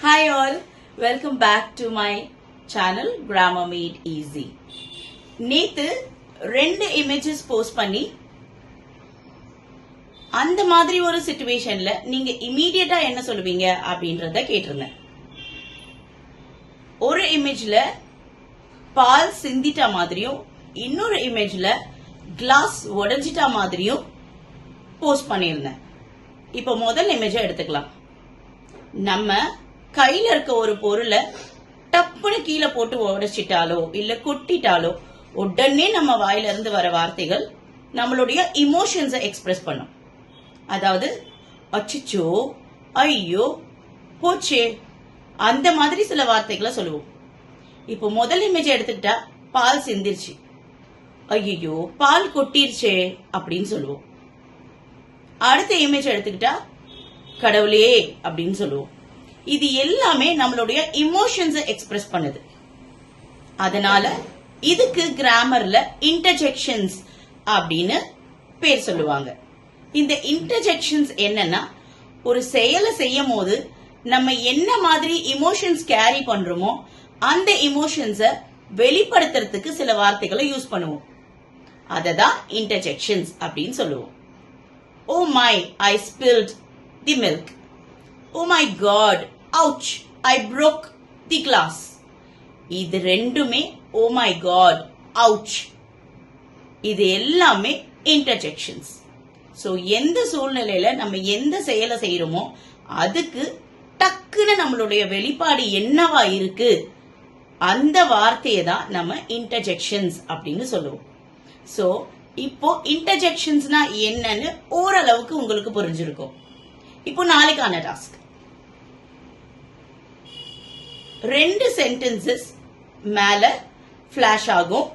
Hi all, welcome back to my channel Grammar Made Easy. நேத்து 2 images post பண்ணி அந்த மாதிரி ஒரு சிச்சுவேஷன்ல நீங்க இமீடியட்டா என்ன சொல்லுவீங்க அப்படின்றத கேட்டிருந்தேன். ஒரு இமேஜ்ல பால் சிந்திட்டா மாதிரியும் இன்னொரு இமேஜ்ல கிளாஸ் உடைஞ்சிட்டா மாதிரியும் போஸ்ட் பண்ணியிருந்தேன். இப்போ முதல் இமேஜை எடுத்துக்கலாம். நம்ம கையில இருக்க ஒரு பொருளை டப்புன்னு கீழே போட்டு உடைச்சிட்டாலோ இல்ல கொட்டிட்டாலோ உடனே நம்ம வாயில இருந்து வர வார்த்தைகள் நம்மளுடைய இமோஷன்ஸை எக்ஸ்பிரஸ் பண்ணும். அதாவது அச்சிச்சோ, ஐயோ, போச்சே, அந்த மாதிரி சில வார்த்தைகளை சொல்லுவோம். இப்போ முதல் இமேஜ் எடுத்துக்கிட்டா பால் சிந்திருச்சு, ஐயோ பால் கொட்டிருச்சே அப்படின்னு சொல்லுவோம். அடுத்த இமேஜ் எடுத்துக்கிட்டா கடவுளே அப்படின்னு சொல்லுவோம். இது எல்லாமே நம்மளுடைய இமோஷன்ஸை எக்ஸ்பிரஸ் பண்ணுது. அதனால இதுக்கு கிராமர்ல இன்டர்ஜெக்ஷன்ஸ் அப்படின்னு பேர் சொல்லுவாங்க. இந்த இன்டர்ஜெக்ஷன்ஸ் என்னன்னா, ஒரு செயலை செய்யும் போது நம்ம என்ன மாதிரி இமோஷன்ஸ் கேரி பண்றோமோ அந்த இமோஷன்ஸை வெளிப்படுத்துறதுக்கு சில வார்த்தைகளை யூஸ் பண்ணுவோம். அததான் இன்டர்ஜெக்ஷன்ஸ் அப்படின்னு சொல்லுவோம். Oh my, I spilled the milk. Oh my god, ouch, I broke the glass. இது ரெண்டுமே oh my god, ouch. இது எல்லாமே இன்டர்ஜெக்ஷன்ஸ். சோ எந்த சூழ்நிலையில நம்ம எந்த செயலை செய்யறோமோ அதுக்கு டக்குன்னு நம்மளுடைய வெளிப்பாடு என்னவா இருக்கு அந்த வார்த்தையை தான் நம்ம இன்டர்ஜெக்ஷன்ஸ் அப்படின்னு சொல்லுவோம். சோ இப்போ இன்டர்ஜெக்ஷன்ஸ்னா என்னன்னு ஓரளவுக்கு உங்களுக்கு புரிஞ்சிருக்கும். இப்போ நாளைக்கான டாஸ்க், 2 சென்டென்சஸ் மேல ஃபிளாஷ் ஆகும்.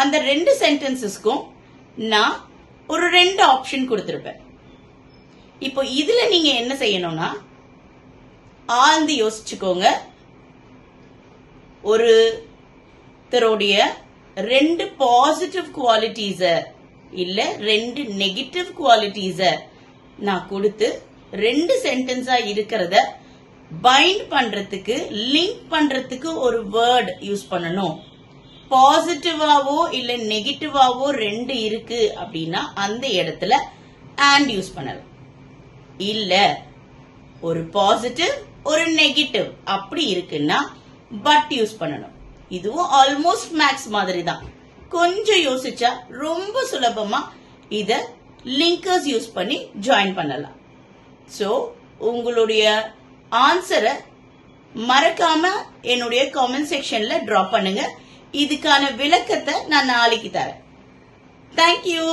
அந்த 2 சென்டென்சஸ்க்கும் நான் ஒரு 2 ஆப்ஷன் கொடுத்திருப்பேன். இப்போ இதுல நீங்க என்ன செய்யணும்னா, ஆழ்ந்து யோசிச்சுக்கோங்க. ஒருத்தருடைய 2 பாசிட்டிவ் குவாலிட்டிஸ இல்ல 2 நெகட்டிவ் குவாலிட்டிஸ நான் கொடுத்து 2 சென்டென்ஸா இருக்கிறத பைண்ட் பண்றதுக்கு, லிங்க் பண்றதுக்கு ஒரு வேர்ட் யூஸ் பண்ணணும். பாசிட்டிவாவோ இல்ல நெகட்டிவாவோ 2 இருக்கு அப்படின்னா அந்த இடத்துல அண்ட் யூஸ் பண்ணலாம். இல்ல ஒரு பாசிட்டிவ் ஒரு நெகட்டிவ் அப்படி இருக்குன்னா பட் யூஸ் பண்ணணும். இதுவும் ஆல்மோஸ்ட் மேக்ஸ் மாதிரி தான். கொஞ்சம் யோசிச்சா ரொம்ப சுலபமா இத லிங்கர்ஸ் யூஸ் பண்ணி ஜாயின் பண்ணலாம். சோ உங்களுடைய ஆன்சரை மறக்காம என்னுடைய காமெண்ட் செக்ஷன்ல டிராப் பண்ணுங்க. இதுக்கான விளக்கத்தை நான் நாளைக்கு தரேன். தேங்க்யூ.